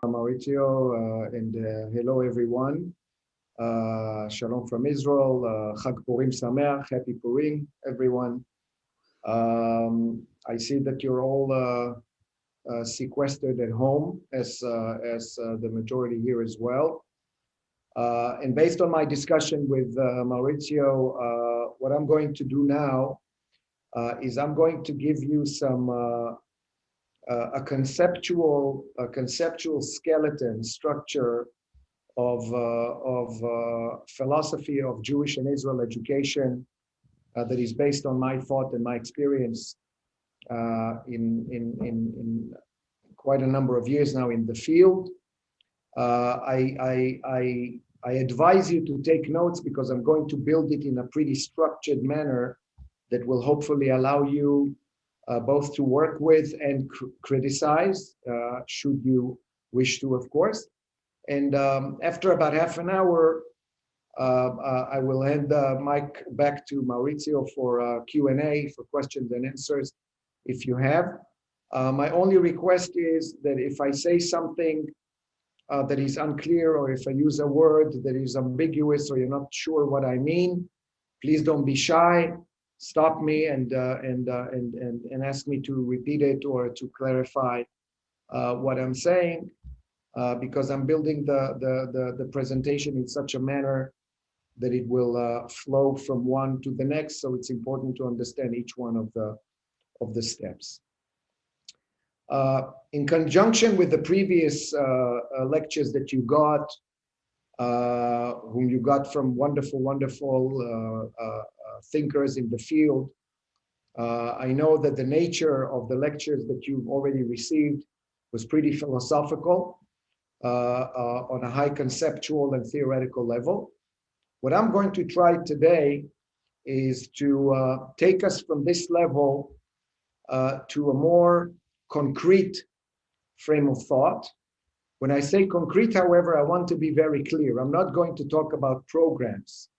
Maurizio, and hello everyone. Shalom from Israel. Chag Purim Sameach. Happy Purim, everyone. I see that you're all sequestered at home, as the majority here as well. And based on my discussion with Maurizio, what I'm going to do now is I'm going to give you some a conceptual skeleton structure of philosophy of Jewish and Israel education that is based on my thought and my experience in quite a number of years now in the field. I advise you to take notes because I'm going to build it in a pretty structured manner that will hopefully allow you both to work with and criticize, should you wish to, of course. And after about half an hour, I will hand the mic back to Maurizio for Q&A, for questions and answers, if you have. My only request is that if I say something that is unclear, or if I use a word that is ambiguous, or you're not sure what I mean, please don't be shy. Stop me and ask me to repeat it or to clarify what I'm saying, because I'm building the presentation in such a manner that it will flow from one to the next. So it's important to understand each one of the steps. In conjunction with the previous lectures that you got, whom you got from wonderful thinkers in the field, I know that the nature of the lectures that you've already received was pretty philosophical on a high conceptual and theoretical level. What I'm going to try today is to take us from this level to a more concrete frame of thought. When I say concrete, however, I want to be very clear. I'm not going to talk about programs.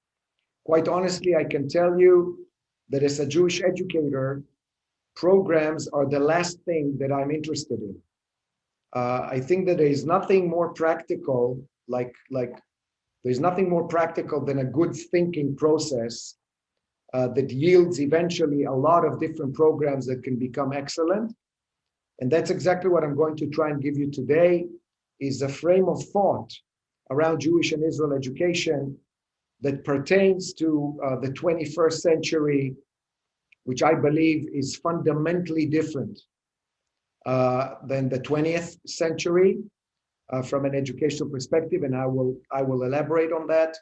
Quite honestly, I can tell you that as a Jewish educator, programs are the last thing that I'm interested in. I think that there is nothing more practical, there's nothing more practical than a good thinking process that yields eventually a lot of different programs that can become excellent. And that's exactly what I'm going to try and give you today, is a frame of thought around Jewish and Israel education that pertains to the 21st century, which I believe is fundamentally different than the 20th century from an educational perspective, and I will elaborate on that,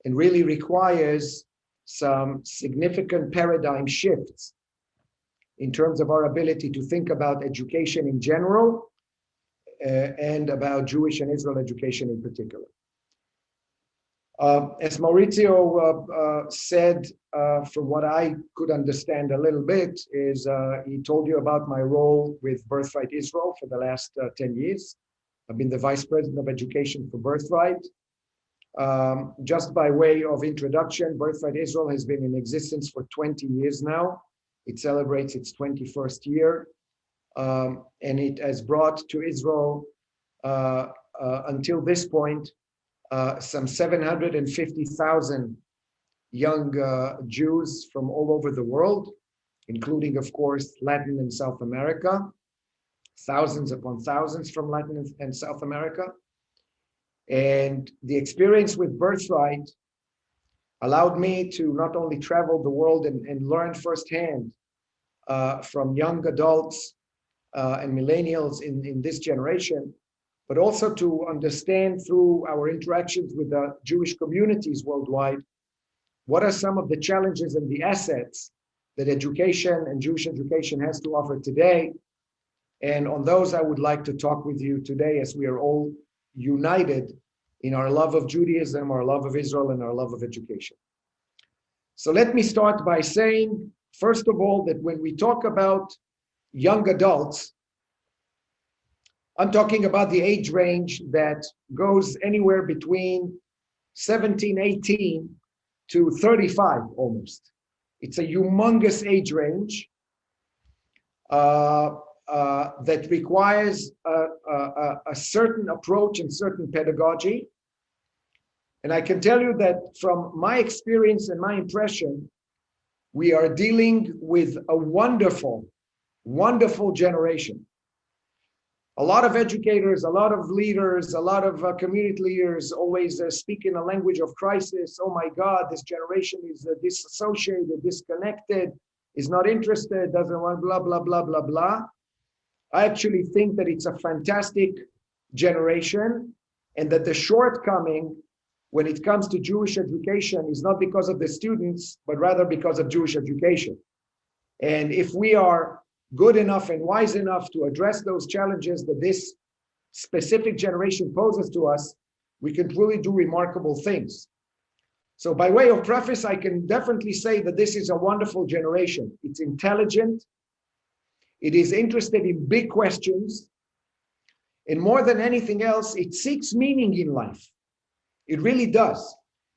and really requires some significant paradigm shifts in terms of our ability to think about education in general and about Jewish and Israel education in particular. As Maurizio said, from what I could understand a little bit, is he told you about my role with Birthright Israel for the last 10 years. I've been the Vice President of Education for Birthright. Just by way of introduction, Birthright Israel has been in existence for 20 years now. It celebrates its 21st year, and it has brought to Israel, until this point, some 750,000 young Jews from all over the world, including, of course, Latin and South America, thousands upon thousands from Latin and South America. And the experience with Birthright allowed me to not only travel the world and learn firsthand from young adults and millennials in this generation, but also to understand through our interactions with the Jewish communities worldwide, what are some of the challenges and the assets that education and Jewish education has to offer today. And on those, I would like to talk with you today, as we are all united in our love of Judaism, our love of Israel, and our love of education. So let me start by saying, first of all, that when we talk about young adults, I'm talking about the age range that goes anywhere between 17, 18 to 35 almost. It's a humongous age range that requires a certain approach and certain pedagogy. And I can tell you that from my experience and my impression, we are dealing with a wonderful, wonderful generation. A lot of educators, a lot of leaders, a lot of community leaders always speak in a language of crisis. Oh my God, this generation is disassociated, disconnected, is not interested, doesn't want blah, blah, blah, blah, blah. I actually think that it's a fantastic generation, and that the shortcoming when it comes to Jewish education is not because of the students, but rather because of Jewish education. And if we are good enough and wise enough to address those challenges that this specific generation poses to us, we can truly do remarkable things. So by way of preface, I can definitely say that this is a wonderful generation. It's intelligent. It is interested in big questions. And more than anything else, it seeks meaning in life. It really does.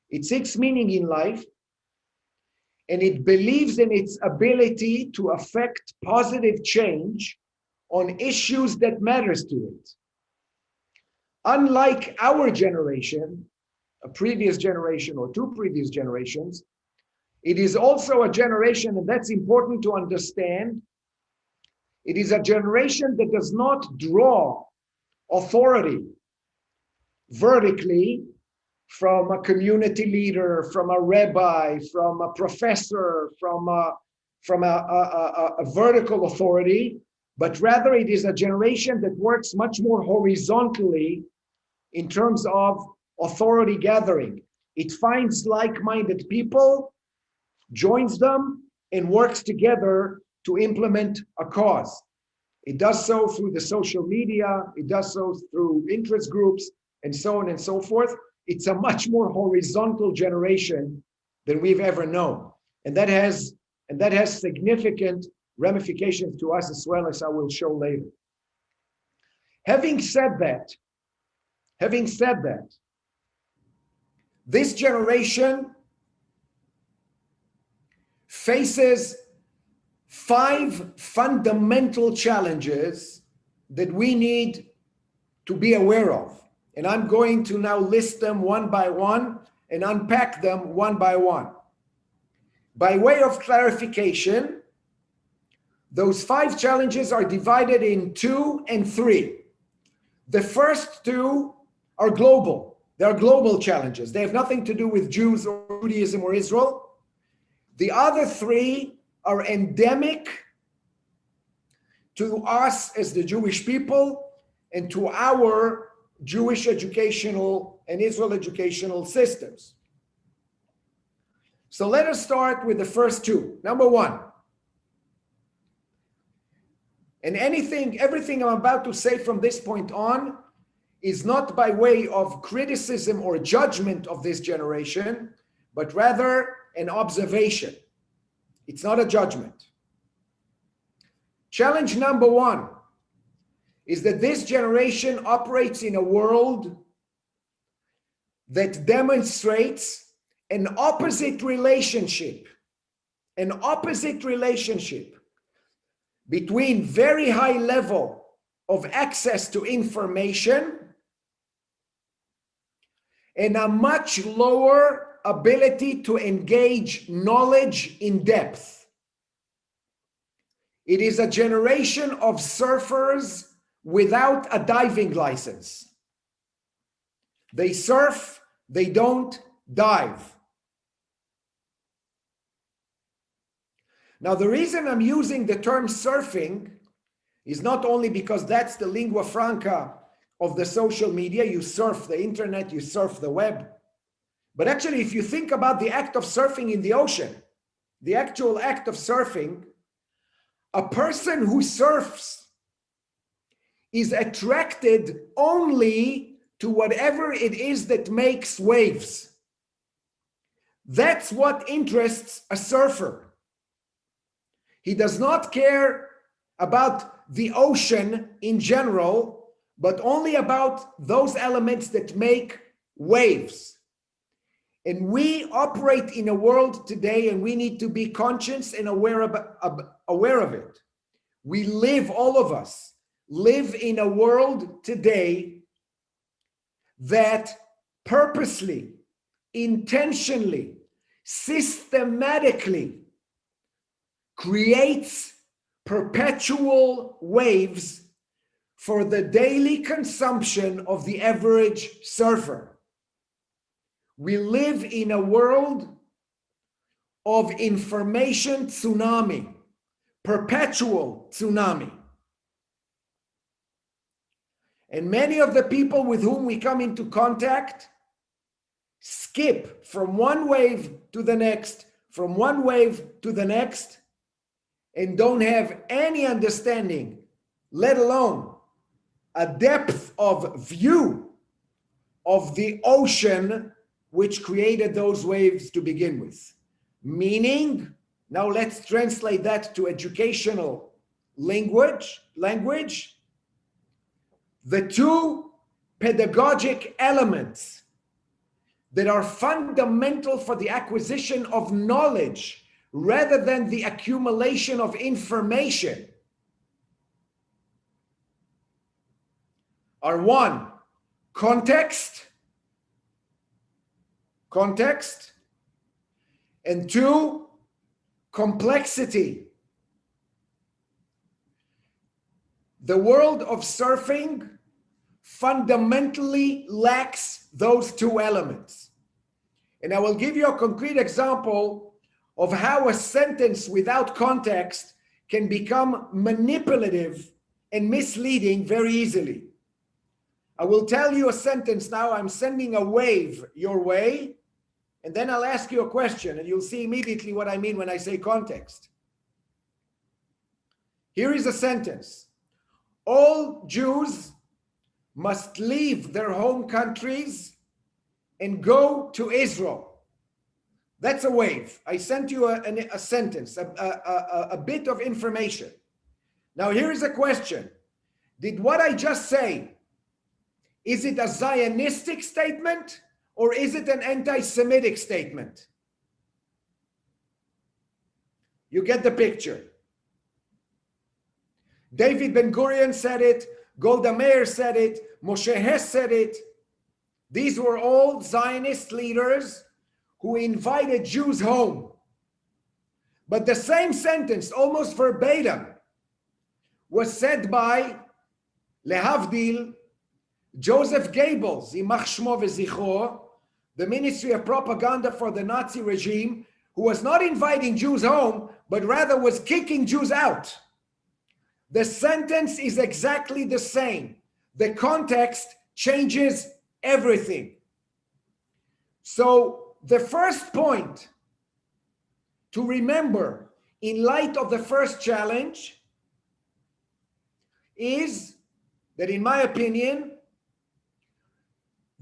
It seeks meaning in life, and it believes in its ability to affect positive change on issues that matters to it. Unlike our generation, a previous generation or two previous generations, it is also a generation, and that's important to understand, it is a generation that does not draw authority vertically from a community leader, from a rabbi, from a professor, from a vertical authority, but rather it is a generation that works much more horizontally in terms of authority gathering. It finds like-minded people, joins them, and works together to implement a cause. It does so through the social media, it does so through interest groups, and so on and so forth. It's a much more horizontal generation than we've ever known. And that has significant ramifications to us as well, as I will show later. Having said that, this generation faces 5 fundamental challenges that we need to be aware of. And I'm going to now list them one by one and unpack them one by one. By way of clarification, those 5 challenges are divided in 2 and 3. The first 2 are global. They are global challenges. They have nothing to do with Jews or Judaism or Israel. The other 3 are endemic to us as the Jewish people and to our Jewish educational and Israel educational systems. So let us start with the first 2. Number 1. And everything I'm about to say from this point on is not by way of criticism or judgment of this generation, but rather an observation. It's not a judgment. Challenge number 1 is that this generation operates in a world that demonstrates an opposite relationship between very high level of access to information and a much lower ability to engage knowledge in depth. It is a generation of surfers without a diving license. They surf, they don't dive. Now, the reason I'm using the term surfing is not only because that's the lingua franca of the social media. You surf the internet, you surf the web. But actually, if you think about the act of surfing in the ocean, the actual act of surfing, a person who surfs is attracted only to whatever it is that makes waves. That's what interests a surfer. He does not care about the ocean in general, but only about those elements that make waves. And we operate in a world today, and we need to be conscious and aware of it. We live, all of us, live in a world today that purposely, intentionally, systematically creates perpetual waves for the daily consumption of the average surfer. We live in a world of information tsunami, perpetual tsunami. And many of the people with whom we come into contact skip from one wave to the next, from one wave to the next, and don't have any understanding, let alone a depth of view of the ocean which created those waves to begin with. Meaning, now let's translate that to educational language. The two pedagogic elements that are fundamental for the acquisition of knowledge rather than the accumulation of information are one, context, and two, complexity. The world of surfing fundamentally lacks those two elements. And I will give you a concrete example of how a sentence without context can become manipulative and misleading very easily. I will tell you a sentence now. I'm sending a wave your way, and then I'll ask you a question, and you'll see immediately what I mean when I say context. Here is a sentence. All Jews must leave their home countries and go to Israel. That's a wave. I sent you a sentence, a bit of information. Now here is a question. Did what I just say, is it a Zionistic statement or is it an anti-Semitic statement? You get the picture. David Ben-Gurion said it, Golda Meir said it, Moshe Hess said it. These were all Zionist leaders who invited Jews home. But the same sentence, almost verbatim, was said by, lehavdil, Joseph Goebbels, Yimach Shmo v'Zichro, the Ministry of Propaganda for the Nazi regime, who was not inviting Jews home, but rather was kicking Jews out. The sentence is exactly the same. The context changes everything. So the first point to remember in light of the first challenge is that, in my opinion,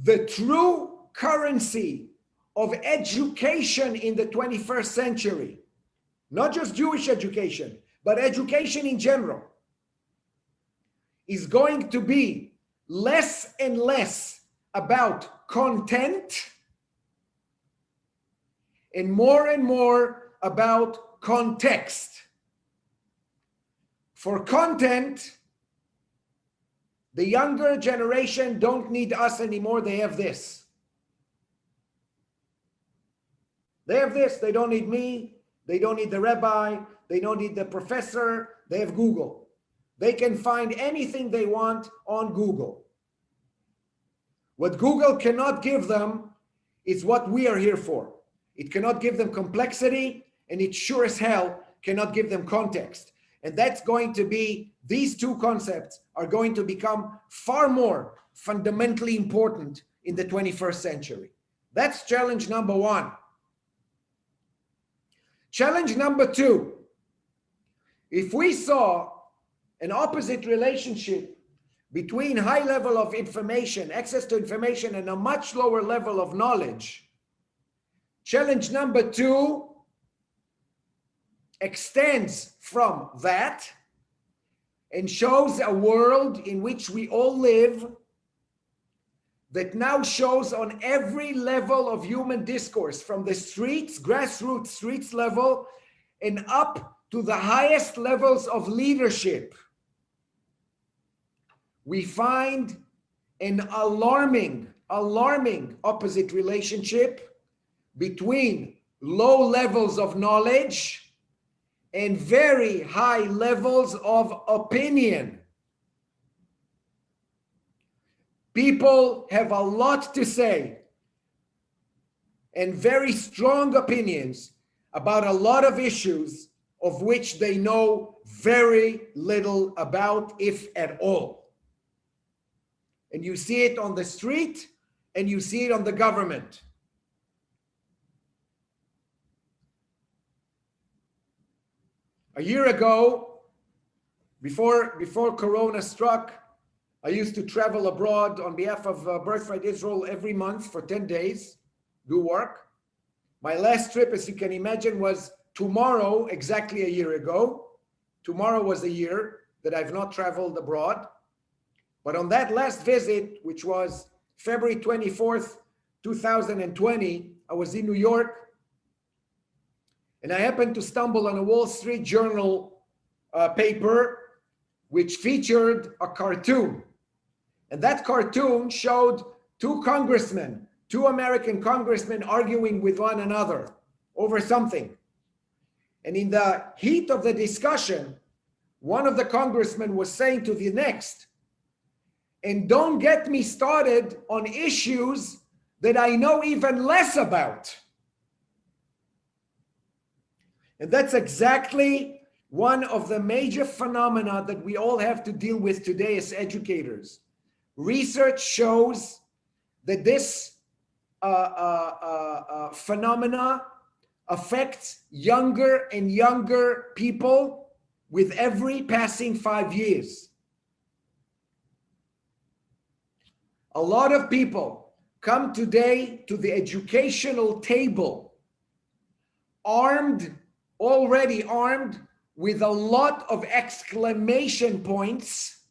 the true currency of education in the 21st century, not just Jewish education, but education in general, is going to be less and less about content and more about context. For content, the younger generation don't need us anymore. They have this. They have this. They don't need me. They don't need the rabbi. They don't need the professor. They have Google. They can find anything they want on Google. What Google cannot give them is what we are here for. It cannot give them complexity, and it sure as hell cannot give them context. And that's going to be, these two concepts are going to become far more fundamentally important in the 21st century. That's challenge number one. Challenge number two, if we saw an opposite relationship between high level of information, access to information, and a much lower level of knowledge, challenge number two extends from that and shows a world in which we all live that now shows on every level of human discourse, from the streets, grassroots streets level, and up to the highest levels of leadership. We find an alarming opposite relationship between low levels of knowledge and very high levels of opinion. People have a lot to say and very strong opinions about a lot of issues of which they know very little about, if at all. And you see it on the street and you see it on the government. A year ago, before Corona struck, I used to travel abroad on behalf of Birthright Israel every month for 10 days, do work. My last trip, as you can imagine, was tomorrow, exactly a year ago. Tomorrow was a year that I've not traveled abroad. But on that last visit, which was February 24th, 2020, I was in New York, and I happened to stumble on a Wall Street Journal paper which featured a cartoon. And that cartoon showed two American congressmen arguing with one another over something. And in the heat of the discussion, one of the congressmen was saying to the next, and don't get me started on issues that I know even less about. And that's exactly one of the major phenomena that we all have to deal with today as educators. Research shows that this phenomena affects younger and younger people with every passing 5 years. A lot of people come today to the educational table already armed with a lot of exclamation points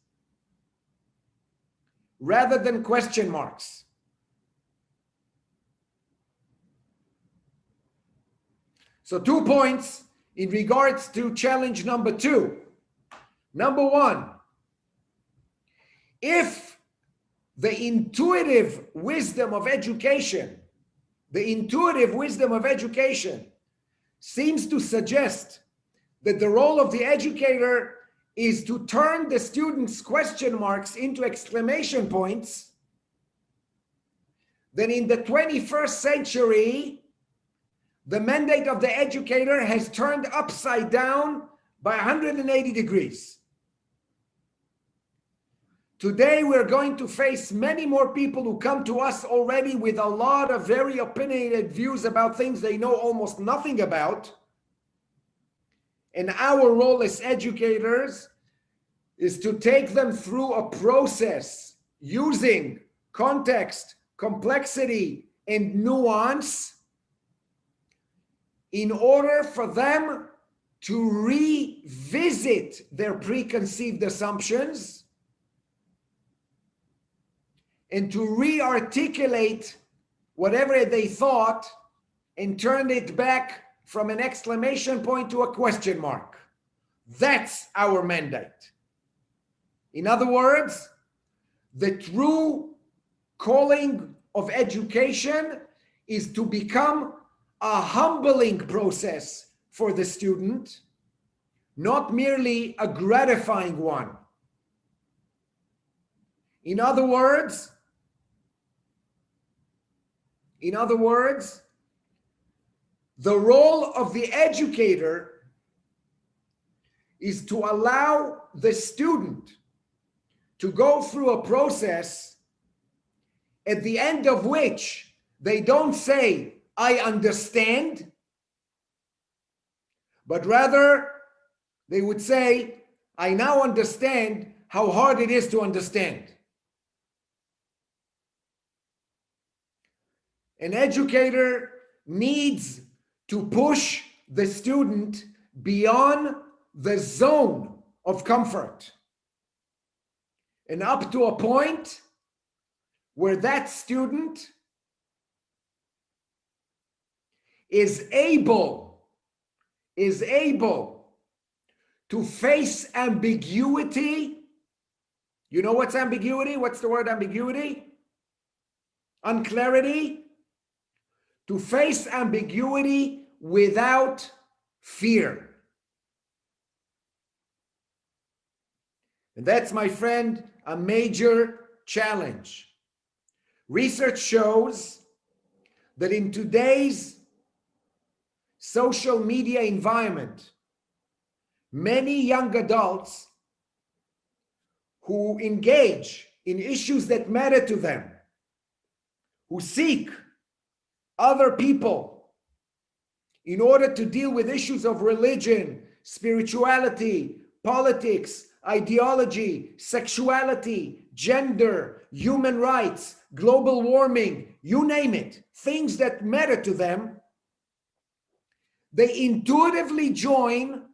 rather than question marks. So 2 points in regards to challenge number 2. Number 1, if the intuitive wisdom of education seems to suggest that the role of the educator is to turn the students' question marks into exclamation points, then in the 21st century, the mandate of the educator has turned upside down by 180 degrees. Today, we're going to face many more people who come to us already with a lot of very opinionated views about things they know almost nothing about. And our role as educators is to take them through a process using context, complexity, and nuance in order for them to revisit their preconceived assumptions and to re-articulate whatever they thought and turn it back from an exclamation point to a question mark. That's our mandate. In other words, the true calling of education is to become a humbling process for the student, not merely a gratifying one. In other words, the role of the educator is to allow the student to go through a process at the end of which they don't say, I understand, but rather they would say, I now understand how hard it is to understand. An educator needs to push the student beyond the zone of comfort and up to a point where that student is able to face ambiguity. You know what's ambiguity? What's the word ambiguity? Unclarity. To face ambiguity without fear. And that's, my friend, a major challenge. Research shows that in today's social media environment, many young adults who engage in issues that matter to them, who seek other people in order to deal with issues of religion, spirituality, politics, ideology, sexuality, gender, human rights, global warming, you name it, things that matter to them, they intuitively join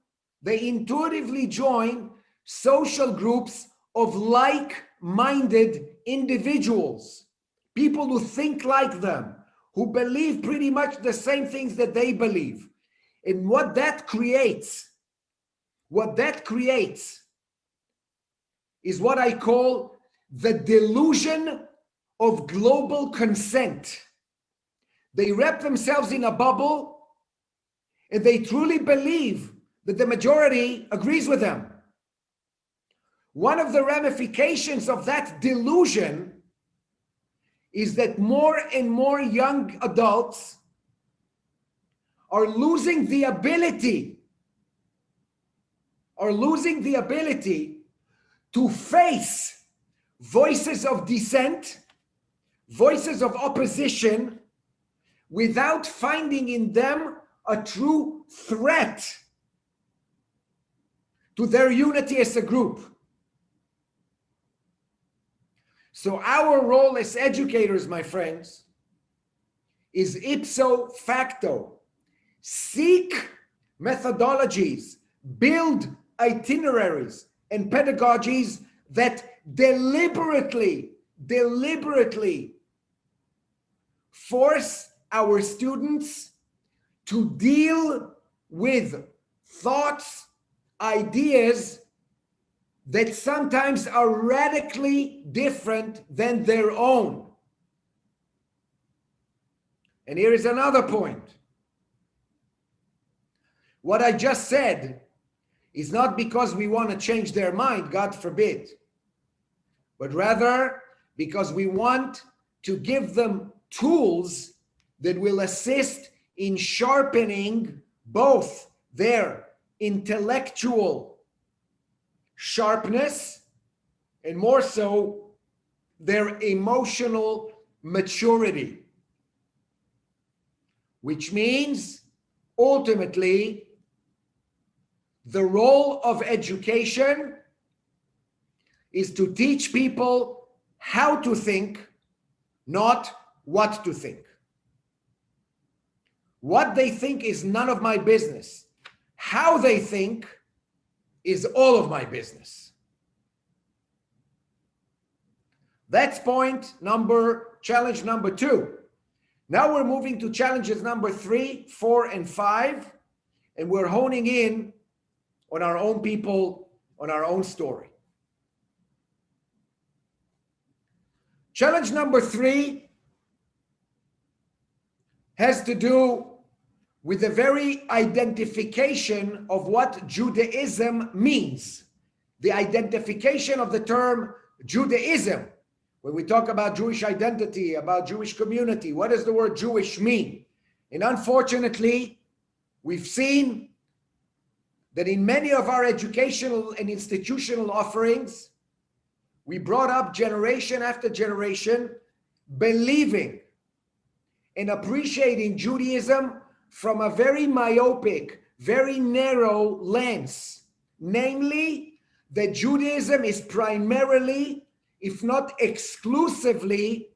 social groups of like-minded individuals, people who think like them, who believe pretty much the same things that they believe. And what that creates is what I call the delusion of global consent. They wrap themselves in a bubble and they truly believe that the majority agrees with them. One of the ramifications of that delusion is that more and more young adults are losing the ability to face voices of dissent, voices of opposition, without finding in them a true threat to their unity as a group. So our role as educators, my friends, is ipso facto. Seek methodologies, build itineraries and pedagogies that deliberately force our students to deal with thoughts, ideas that sometimes are radically different than their own. And here is another point. What I just said is not because we want to change their mind, God forbid, but rather because we want to give them tools that will assist in sharpening both their intellectual sharpness and more so their emotional maturity, which means ultimately the role of education is to teach people how to think, not what to think. What they think is none of my business. How they think is all of my business. That's challenge number 2. Now we're moving to challenges number 3, 4, and 5, and we're honing in on our own people, on our own story. Challenge number 3 has to do with the very identification of what Judaism means. The identification of the term Judaism. When we talk about Jewish identity, about Jewish community, what does the word Jewish mean? And unfortunately, we've seen that in many of our educational and institutional offerings, we brought up generation after generation believing and appreciating Judaism from a very myopic, very narrow lens. Namely, that Judaism is primarily, if not exclusively,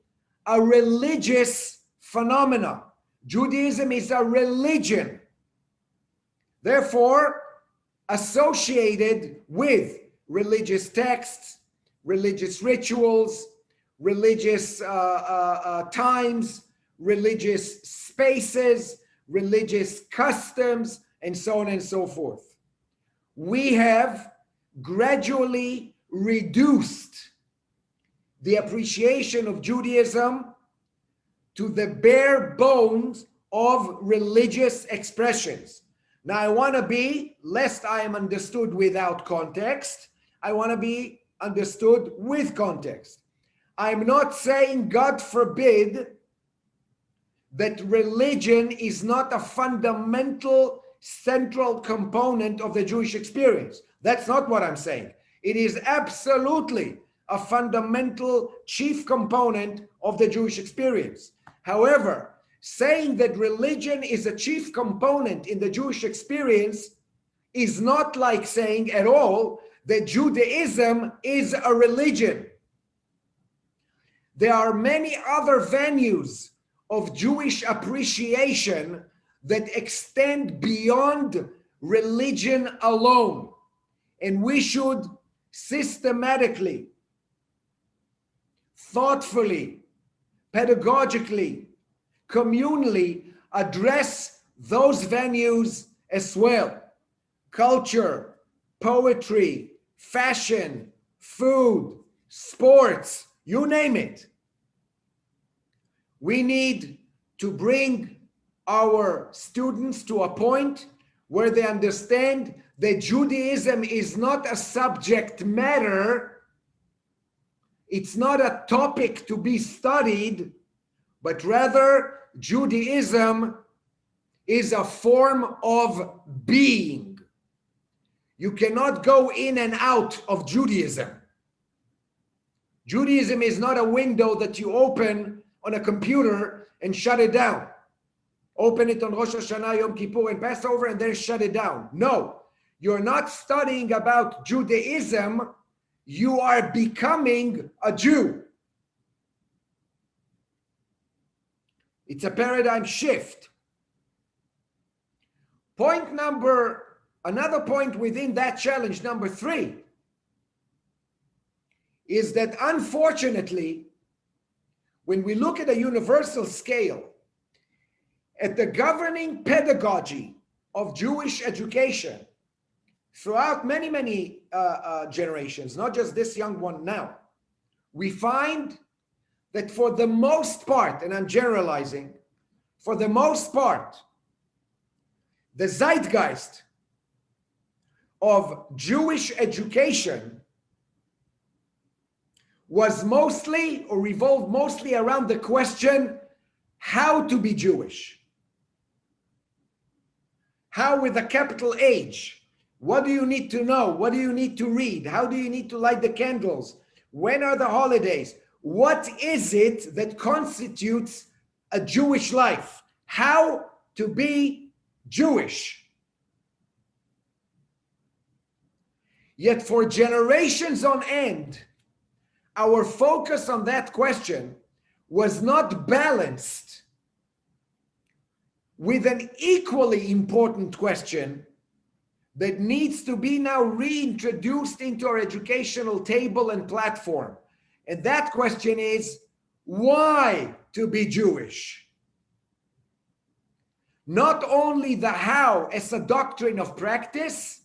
a religious phenomenon. Judaism is a religion. Therefore, associated with religious texts, religious rituals, religious times, religious spaces, religious customs, and so on and so forth. We have gradually reduced the appreciation of Judaism to the bare bones of religious expressions. Now, I want to be, lest I am understood without context, I want to be understood with context. I'm not saying, God forbid, that religion is not a fundamental, central component of the Jewish experience. That's not what I'm saying. It is absolutely a fundamental, chief component of the Jewish experience. However, saying that religion is a chief component in the Jewish experience is not like saying at all that Judaism is a religion. There are many other venues of Jewish appreciation that extend beyond religion alone. And we should systematically, thoughtfully, pedagogically, communally address those venues as well. Culture, poetry, fashion, food, sports, you name it. We need to bring our students to a point where they understand that Judaism is not a subject matter, it's not a topic to be studied, but rather Judaism is a form of being. You cannot go in and out of Judaism. Judaism is not a window that you open on a computer and shut it down. Open it on Rosh Hashanah, Yom Kippur, and Passover, and then shut it down. No, you're not studying about Judaism. You are becoming a Jew. It's a paradigm shift. Another point within that challenge, number 3, is that unfortunately, when we look at a universal scale, at the governing pedagogy of Jewish education throughout many generations, not just this young one now, we find that for the most part, and I'm generalizing, for the most part, the zeitgeist of Jewish education was mostly or revolved mostly around the question, how to be Jewish. How with a capital H. What do you need to know? What do you need to read? How do you need to light the candles? When are the holidays? What is it that constitutes a Jewish life? How to be Jewish. Yet for generations on end, our focus on that question was not balanced with an equally important question that needs to be now reintroduced into our educational table and platform. And that question is, why to be Jewish? Not only the how as a doctrine of practice,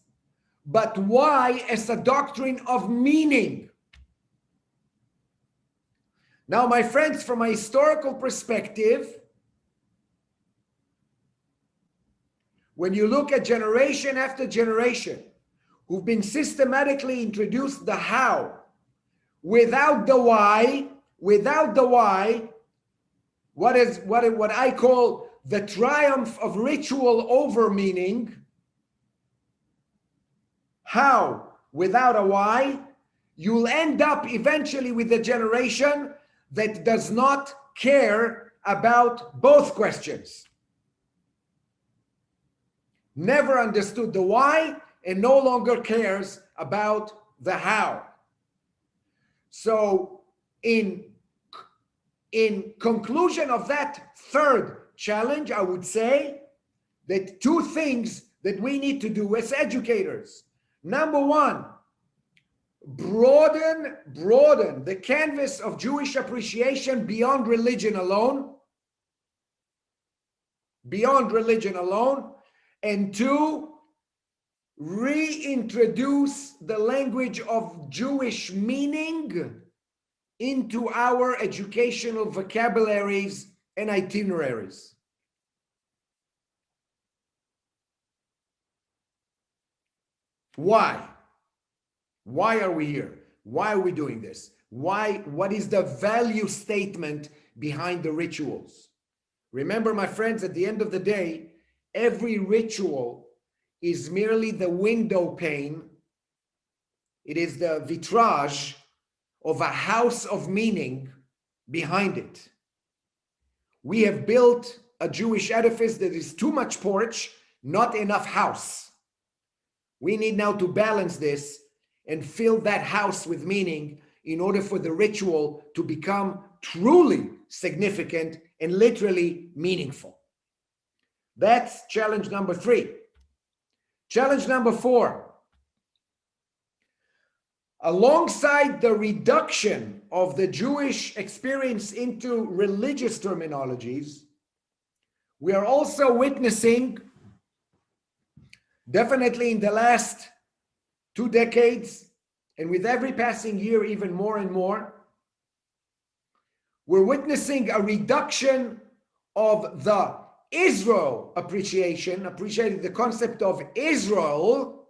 but why as a doctrine of meaning. Now, my friends, from a historical perspective, when you look at generation after generation who've been systematically introduced the how without the why, what I call the triumph of ritual over meaning, how without a why, you'll end up eventually with a generation that does not care about both questions. Never understood the why and no longer cares about the how. So in conclusion of that third challenge, I would say that 2 things that we need to do as educators. Number 1, broaden the canvas of Jewish appreciation beyond religion alone, and two, reintroduce the language of Jewish meaning into our educational vocabularies and itineraries. Why? Why are we here? Why are we doing this? What is the value statement behind the rituals? Remember, my friends, at the end of the day, every ritual is merely the window pane. It is the vitrage of a house of meaning behind it. We have built a Jewish edifice that is too much porch, not enough house. We need now to balance this and fill that house with meaning in order for the ritual to become truly significant and literally meaningful. That's challenge number 3. Challenge number 4. Alongside the reduction of the Jewish experience into religious terminologies, we are also witnessing, definitely in the last 2 decades, and with every passing year even more and more, we're witnessing a reduction of the Israel appreciating the concept of Israel.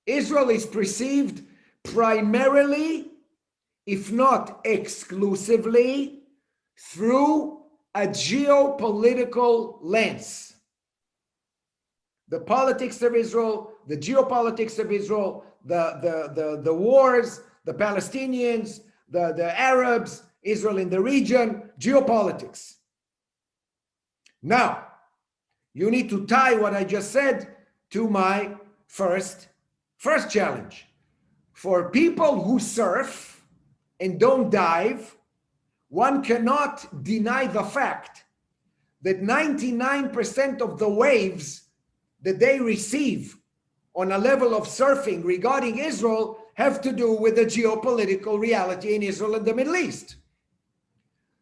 Israel is perceived primarily, if not exclusively, through a geopolitical lens. The politics of Israel, the geopolitics of Israel, the wars, the Palestinians, the Arabs, Israel in the region, geopolitics. Now, you need to tie what I just said to my first challenge. For people who surf and don't dive, one cannot deny the fact that 99% of the waves that they receive on a level of surfing regarding Israel have to do with the geopolitical reality in Israel and the Middle East.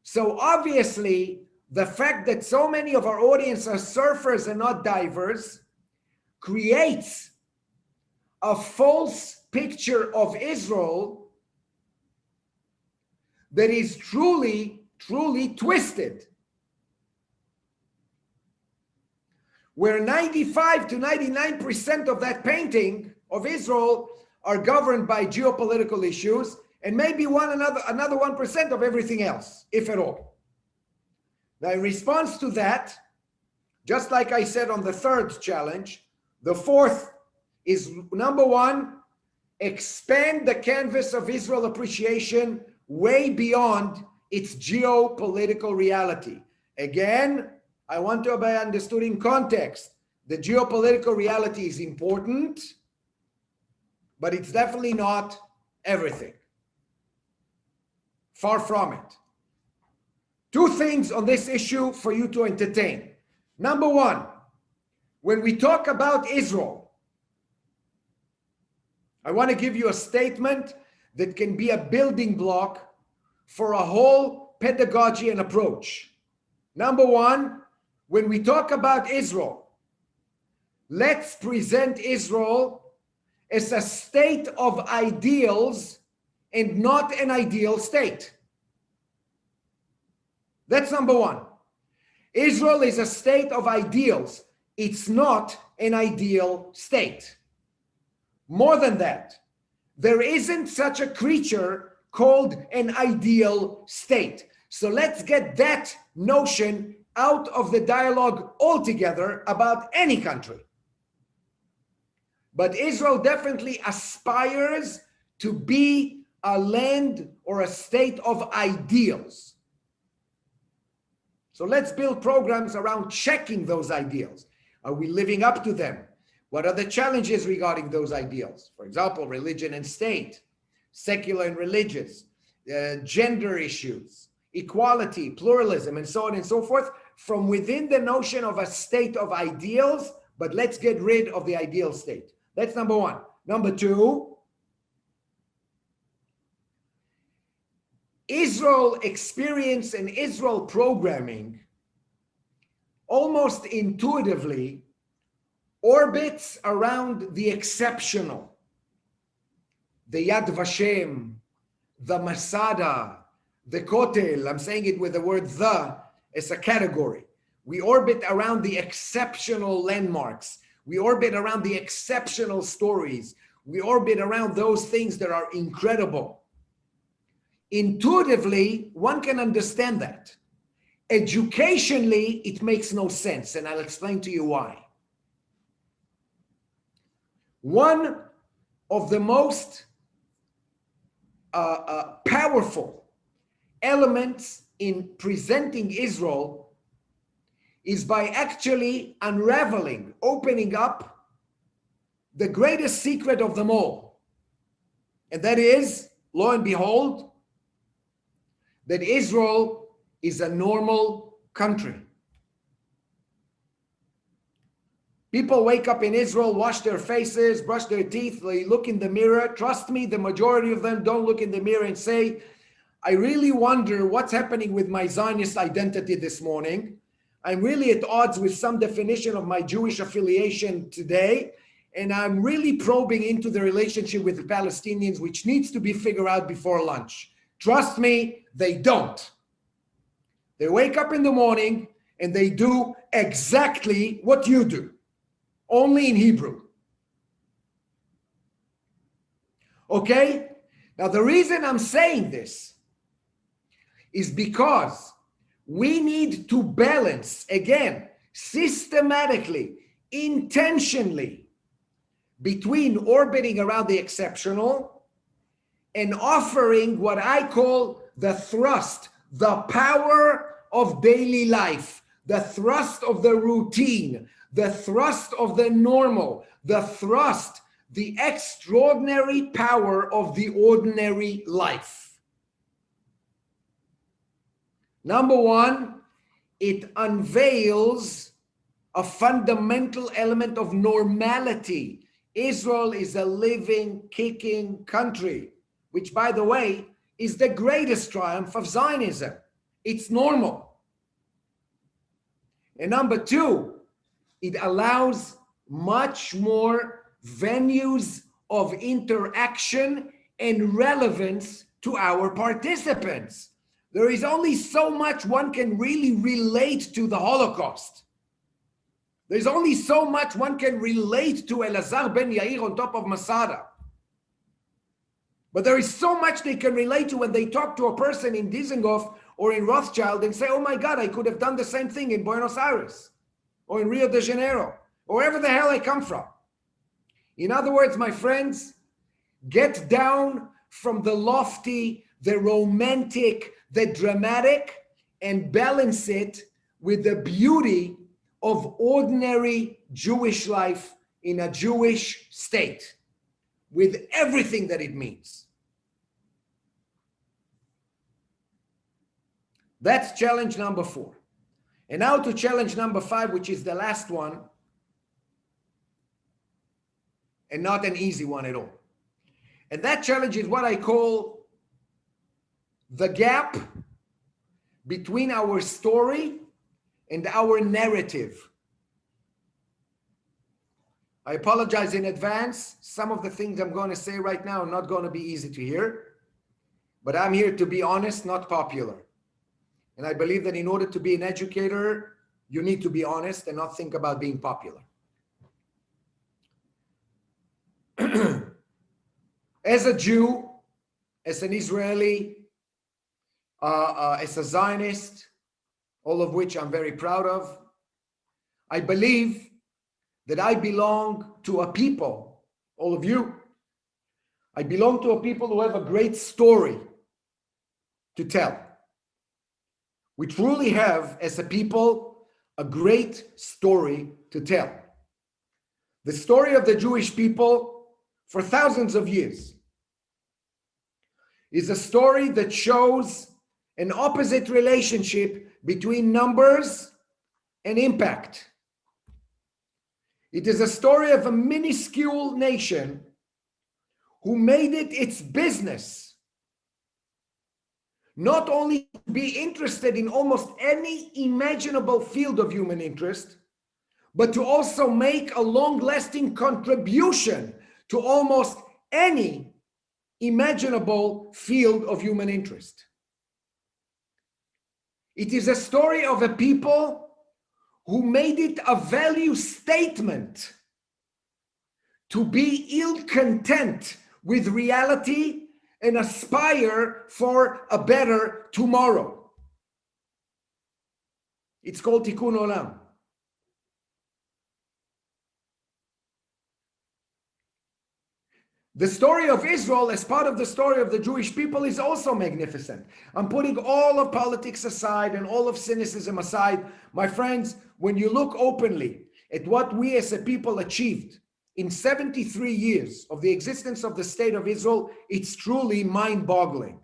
So obviously, the fact that so many of our audience are surfers and not divers creates a false picture of Israel that is truly twisted, where 95 to 99% of that painting of Israel are governed by geopolitical issues, and maybe another 1% of everything else, if at all. Now, in response to that, just like I said on the 3rd challenge, the 4th is, number 1, expand the canvas of Israel appreciation way beyond its geopolitical reality. Again, I want to be understood in context. The geopolitical reality is important, but it's definitely not everything. Far from it. 2 things on this issue for you to entertain. Number 1, when we talk about Israel, I want to give you a statement that can be a building block for a whole pedagogy and approach. Number 1, when we talk about Israel, let's present Israel as a state of ideals and not an ideal state. That's number 1. Israel is a state of ideals. It's not an ideal state. More than that, there isn't such a creature called an ideal state. So let's get that notion out of the dialogue altogether about any country. But Israel definitely aspires to be a land or a state of ideals. So let's build programs around checking those ideals. Are we living up to them? What are the challenges regarding those ideals? For example, religion and state, secular and religious, gender issues, equality, pluralism, and so on and so forth, from within the notion of a state of ideals, but let's get rid of the ideal state. That's number one. Number two, Israel experience and Israel programming almost intuitively orbits around the exceptional, the Yad Vashem, the Masada, the Kotel. I'm saying it with the word "the" as a category. We orbit around the exceptional landmarks. We orbit around the exceptional stories. We orbit around those things that are incredible. Intuitively, one can understand that. Educationally, it makes no sense, and I'll explain to you why. One of the most powerful elements in presenting Israel is by actually unraveling, opening up the greatest secret of them all. And that is, lo and behold, that Israel is a normal country. People wake up in Israel, wash their faces, brush their teeth, they look in the mirror. Trust me, the majority of them don't look in the mirror and say, I really wonder what's happening with my Zionist identity this morning. I'm really at odds with some definition of my Jewish affiliation today. And I'm really probing into the relationship with the Palestinians, which needs to be figured out before lunch. Trust me, they don't. They wake up in the morning and they do exactly what you do, only in Hebrew. Okay? Now, the reason I'm saying this is because we need to balance, again, systematically, intentionally, between orbiting around the exceptional and offering what I call the thrust, the power of daily life, the thrust of the routine, the thrust of the normal, the thrust, the extraordinary power of the ordinary life. Number one, it unveils a fundamental element of normality. Israel is a living, kicking country, which, by the way, is the greatest triumph of Zionism. It's normal. And number two, it allows much more venues of interaction and relevance to our participants. There is only so much one can really relate to the Holocaust. There's only so much one can relate to Elazar ben Yair on top of Masada. But there is so much they can relate to when they talk to a person in Dizengoff or in Rothschild and say, oh my God, I could have done the same thing in Buenos Aires or in Rio de Janeiro, or wherever the hell I come from. In other words, my friends, get down from the lofty, the romantic, the dramatic, and balance it with the beauty of ordinary Jewish life in a Jewish state, with everything that it means. That's challenge number 4. And now to challenge number 5, which is the last one, and not an easy one at all. And that challenge is what I call the gap between our story and our narrative. I apologize in advance. Some of the things I'm going to say right now are not going to be easy to hear, but I'm here to be honest, not popular. And I believe that in order to be an educator, you need to be honest and not think about being popular. As a Jew, as an Israeli, as a Zionist, all of which I'm very proud of, I believe that I belong to a people, all of you, I belong to a people who have a great story to tell. We truly have, as a people, a great story to tell. The story of the Jewish people for thousands of years is a story that shows an opposite relationship between numbers and impact. It is a story of a minuscule nation who made it its business not only to be interested in almost any imaginable field of human interest, but to also make a long-lasting contribution to almost any imaginable field of human interest. It is a story of a people who made it a value statement to be ill-content with reality and aspire for a better tomorrow. It's called Tikkun Olam. The story of Israel as part of the story of the Jewish people is also magnificent. I'm putting all of politics aside and all of cynicism aside. My friends, when you look openly at what we as a people achieved in 73 years of the existence of the state of Israel, it's truly mind-boggling.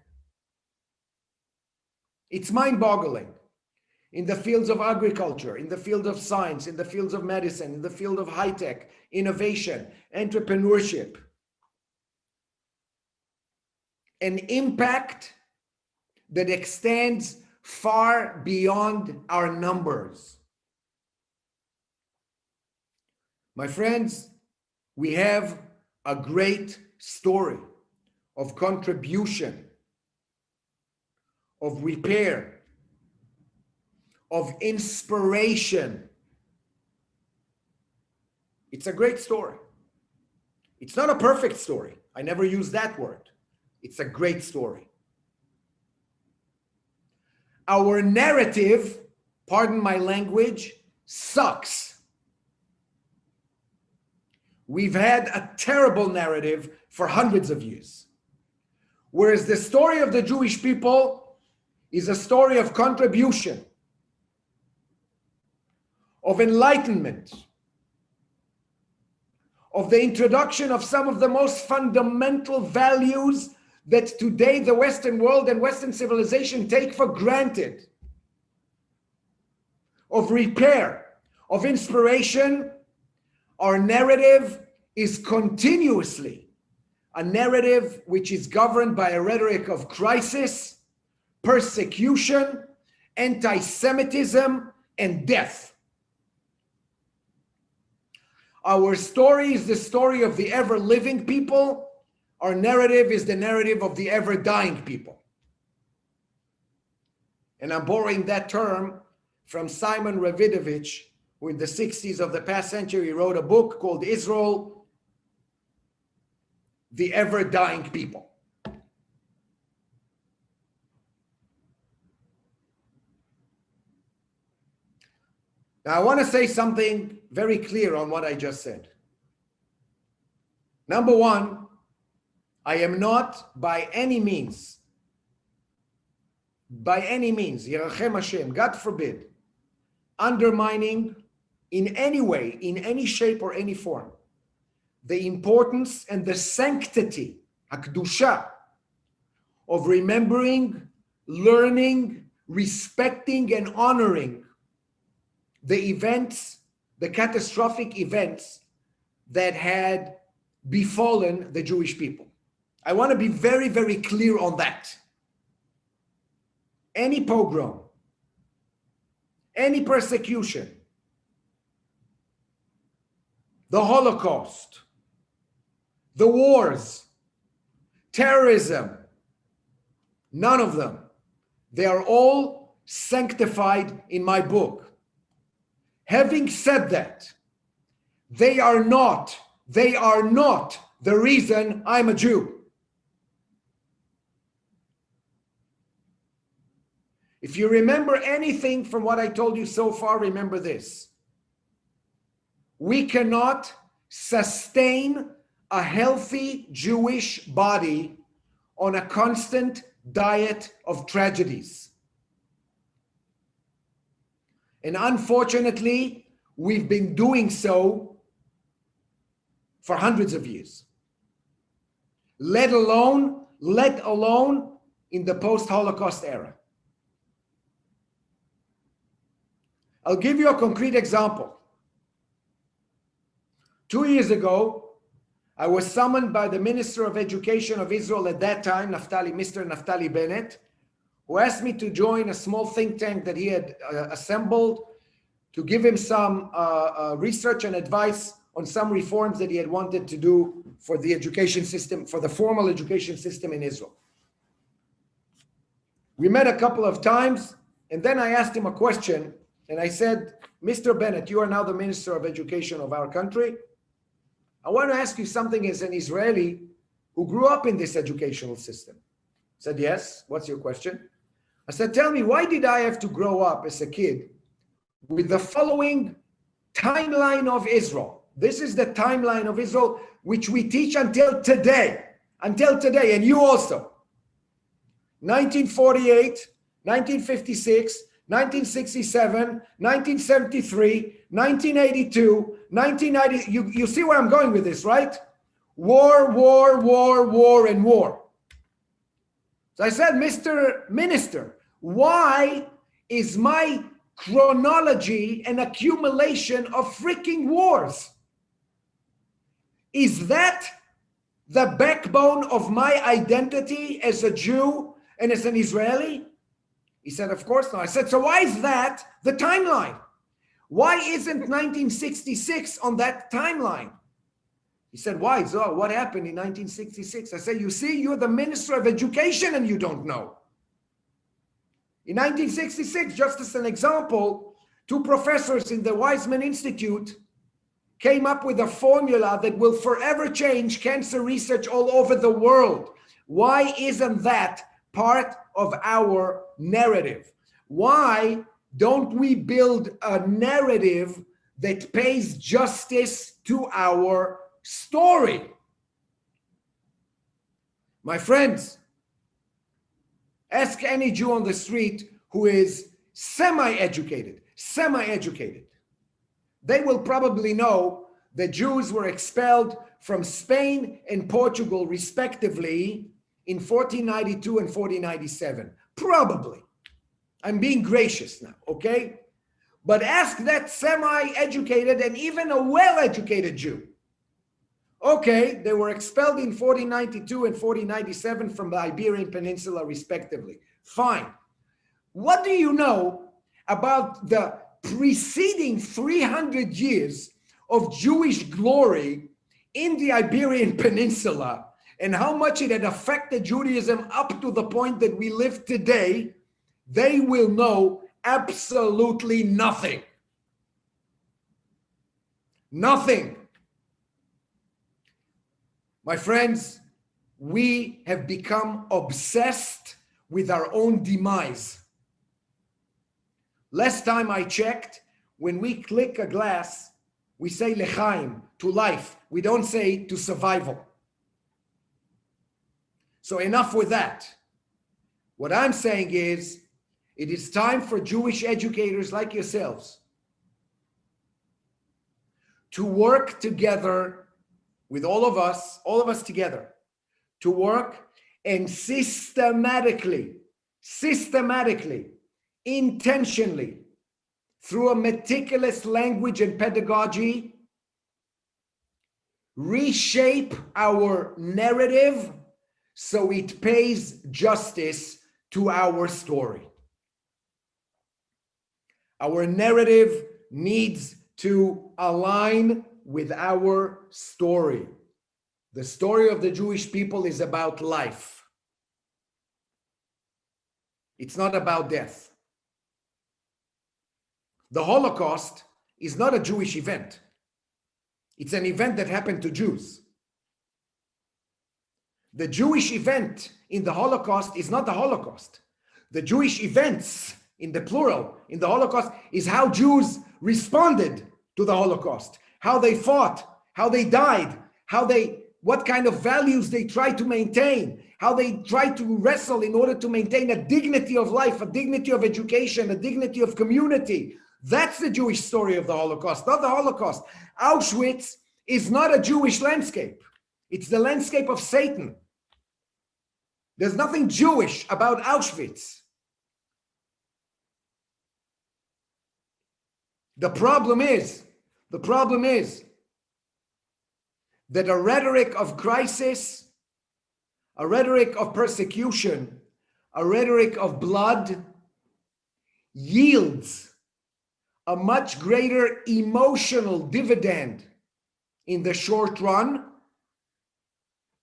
It's mind-boggling. In the fields of agriculture, in the field of science, in the fields of medicine, in the field of high-tech, innovation, entrepreneurship. An impact that extends far beyond our numbers. My friends, we have a great story of contribution, of repair, of inspiration. It's a great story. It's not a perfect story. I never use that word. It's a great story. Our narrative, pardon my language, sucks. We've had a terrible narrative for hundreds of years. Whereas the story of the Jewish people is a story of contribution, of enlightenment, of the introduction of some of the most fundamental values that today the Western world and Western civilization take for granted, of repair, of inspiration. Our narrative is continuously a narrative which is governed by a rhetoric of crisis, persecution, anti-Semitism, and death. Our story is the story of the ever-living people. Our narrative is the narrative of the ever-dying people. And I'm borrowing that term from Simon Ravidovich, who in the 60s of the past century wrote a book called Israel, the Ever-Dying People. Now, I want to say something very clear on what I just said. Number one, I am not by any means, Yerachem Hashem, God forbid, undermining in any way, in any shape or any form, the importance and the sanctity, hakdusha, of remembering, learning, respecting, and honoring the events, the catastrophic events that had befallen the Jewish people. I want to be very, very clear on that. Any pogrom, any persecution, the Holocaust, the wars, terrorism, none of them. They are all sanctified in my book. Having said that, they are not the reason I'm a Jew. If you remember anything from what I told you so far, remember this. We cannot sustain a healthy Jewish body on a constant diet of tragedies. And unfortunately, we've been doing so for hundreds of years, let alone in the post-Holocaust era. I'll give you a concrete example. 2 years ago, I was summoned by the Minister of Education of Israel at that time, Mr. Naftali Bennett, who asked me to join a small think tank that he had assembled to give him some research and advice on some reforms that he had wanted to do for the education system, for the formal education system in Israel. We met a couple of times, and then I asked him a question, and I said, Mr. Bennett, you are now the Minister of Education of our country. I want to ask you something as an Israeli who grew up in this educational system. He said, yes, what's your question? I said, tell me, why did I have to grow up as a kid with the following timeline of Israel? This is the timeline of Israel, which we teach until today, and you also. 1948, 1956, 1967, 1973, 1982, 1990. You see where I'm going with this, right? War, and war. So I said, Mr. Minister, why is my chronology an accumulation of freaking wars? Is that the backbone of my identity as a Jew and as an Israeli? He said, of course not. I said, so why is that the timeline? Why isn't 1966 on that timeline? He said, why, Zohar? What happened in 1966? I said, you see, you're the Minister of Education and you don't know. In 1966, just as an example, two professors in the Weizmann Institute came up with a formula that will forever change cancer research all over the world. Why isn't that part of our narrative? Why don't we build a narrative that pays justice to our story? My friends, ask any Jew on the street who is semi-educated. They will probably know that Jews were expelled from Spain and Portugal, respectively, in 1492 and 1497. Probably. I'm being gracious now, okay? But ask that semi-educated and even a well-educated Jew. Okay, they were expelled in 1492 and 1497 from the Iberian Peninsula, respectively. Fine. What do you know about the preceding 300 years of Jewish glory in the Iberian Peninsula and how much it had affected Judaism up to the point that we live today? They will know absolutely nothing. Nothing. My friends, we have become obsessed with our own demise. Last time I checked, when we click a glass, we say lechaim, to life. We don't say to survival. So enough with that. What I'm saying is, it is time for Jewish educators like yourselves to work together with all of us together, to work and systematically, intentionally, through a meticulous language and pedagogy, reshape our narrative so it pays justice to our story. Our narrative needs to align with our story. The story of the Jewish people is about life. It's not about death. The Holocaust is not a Jewish event. It's an event that happened to Jews. The Jewish event in the Holocaust is not the Holocaust. The Jewish events, in the plural, in the Holocaust is how Jews responded to the Holocaust, how they fought, how they died, what kind of values they tried to maintain, how they tried to wrestle in order to maintain a dignity of life, a dignity of education, a dignity of community. That's the Jewish story of the Holocaust, not the Holocaust. Auschwitz is not a Jewish landscape. It's the landscape of Satan. There's nothing Jewish about Auschwitz. The problem is that a rhetoric of crisis, a rhetoric of persecution, a rhetoric of blood yields a much greater emotional dividend in the short run.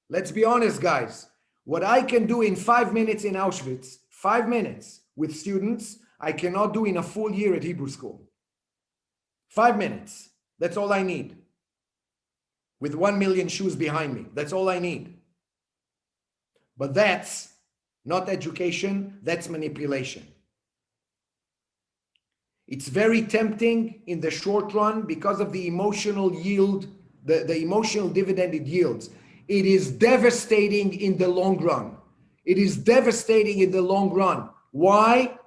Let's be honest, guys. What I can do in 5 minutes in Auschwitz, 5 minutes with students, I cannot do in a full year at Hebrew school. 5 minutes. That's all I need. With 1 million shoes behind me. That's all I need. But that's not education, that's manipulation. It's very tempting in the short run because of the emotional yield, the emotional dividend it yields. It is devastating in the long run. It is devastating in the long run. Why?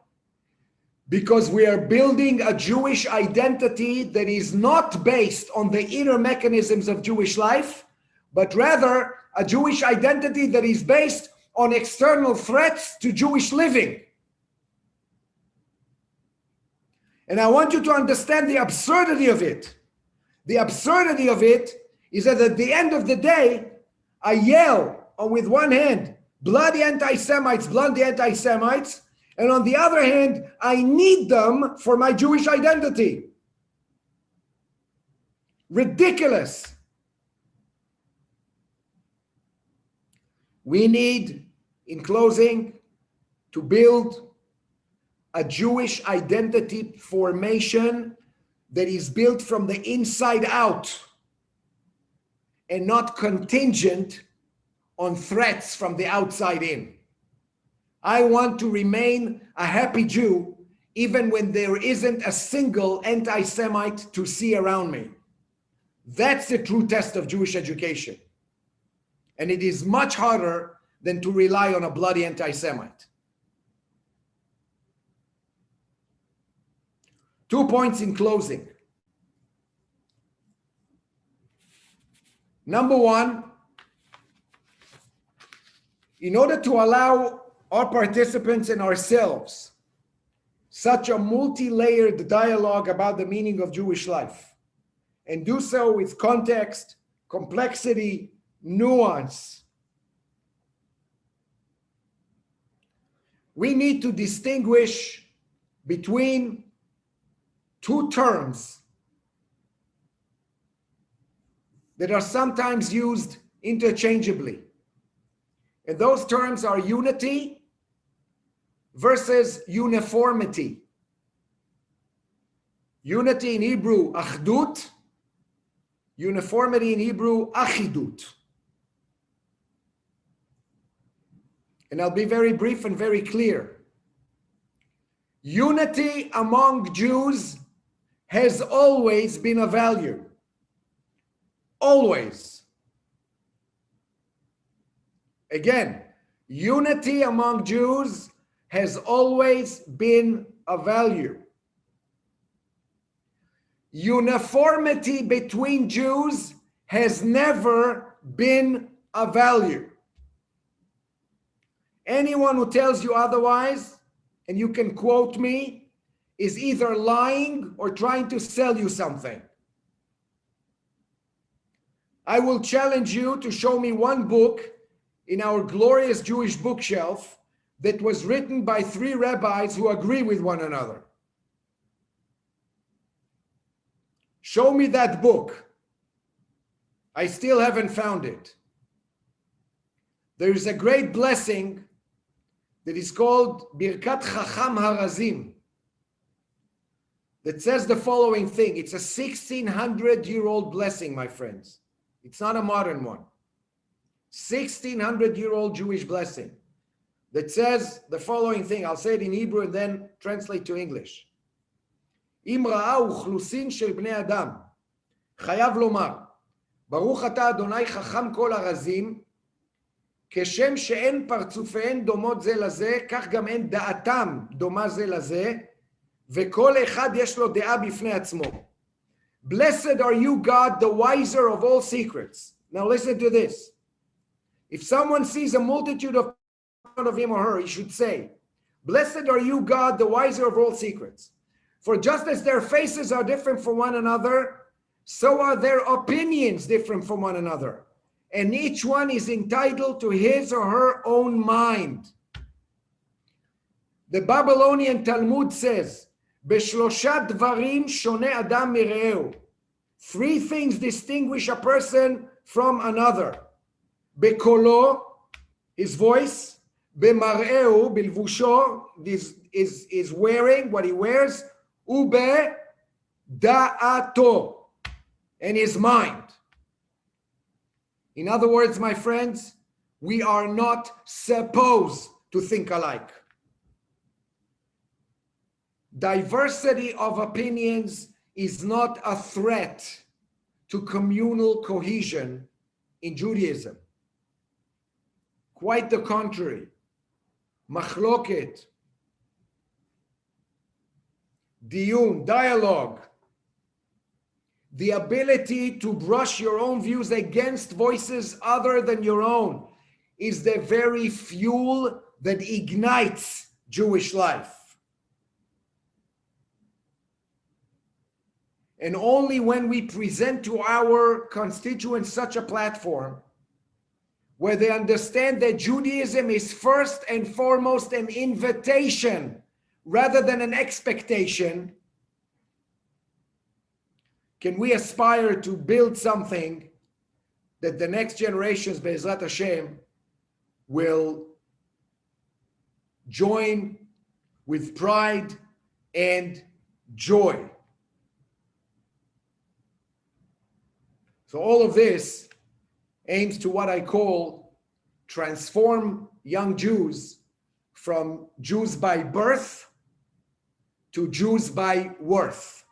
Because we are building a Jewish identity that is not based on the inner mechanisms of Jewish life, but rather a Jewish identity that is based on external threats to Jewish living. And I want you to understand the absurdity of it. The absurdity of it is that at the end of the day, I yell with one hand, bloody anti-Semites, bloody anti-Semites, and on the other hand, I need them for my Jewish identity. Ridiculous. We need, in closing, to build a Jewish identity formation that is built from the inside out and not contingent on threats from the outside in. I want to remain a happy Jew even when there isn't a single anti-Semite to see around me. That's the true test of Jewish education. And it is much harder than to rely on a bloody anti-Semite. 2 points in closing. Number one, in order to allow our participants and ourselves such a multi-layered dialogue about the meaning of Jewish life, and do so with context, complexity, nuance, we need to distinguish between two terms that are sometimes used interchangeably. And those terms are unity versus uniformity. Unity in Hebrew, achdut. Uniformity in Hebrew, achidut. And I'll be very brief and very clear. Unity among Jews has always been a value. Always. Again, unity among Jews has always been a value. Uniformity between Jews has never been a value. Anyone who tells you otherwise, and you can quote me, is either lying or trying to sell you something. I will challenge you to show me one book in our glorious Jewish bookshelf that was written by 3 rabbis who agree with one another. Show me that book. I still haven't found it. There is a great blessing that is called Birkat Chacham Harazim that says the following thing. It's a 1600-year-old blessing, my friends. It's not a modern one. 1600-year-old Jewish blessing that says the following thing. I'll say it in Hebrew and then translate to English. אם ראה אוכלוסין של בני אדם, חייב לומר, ברוך אתה אדוני חכם כל הרזים, כשם שאין פרצופיהן דומות זה לזה, כך גם אין דעתם דומה זה לזה, וכל אחד יש לו דעה בפני עצמו. Blessed are you, God, the wiser of all secrets. Now listen to this. If someone sees a multitude of him or her, he should say, blessed are you, God, the wiser of all secrets. For just as their faces are different from one another, so are their opinions different from one another. And each one is entitled to his or her own mind. The Babylonian Talmud says, "Beshlosha dvarim shone adam mireu." 3 things distinguish a person from another. Bekolo, his voice. Bemareu, bilvusho, is wearing what he wears. Ube da'ato, and his mind. In other words, my friends, we are not supposed to think alike. Diversity of opinions is not a threat to communal cohesion in Judaism. Quite the contrary. Machloket, diyun, dialogue, the ability to brush your own views against voices other than your own is the very fuel that ignites Jewish life. And only when we present to our constituents such a platform where they understand that Judaism is first and foremost an invitation rather than an expectation, can we aspire to build something that the next generations, Be'ezrat Hashem, will join with pride and joy. So all of this aims to what I call transform young Jews from Jews by birth to Jews by worth.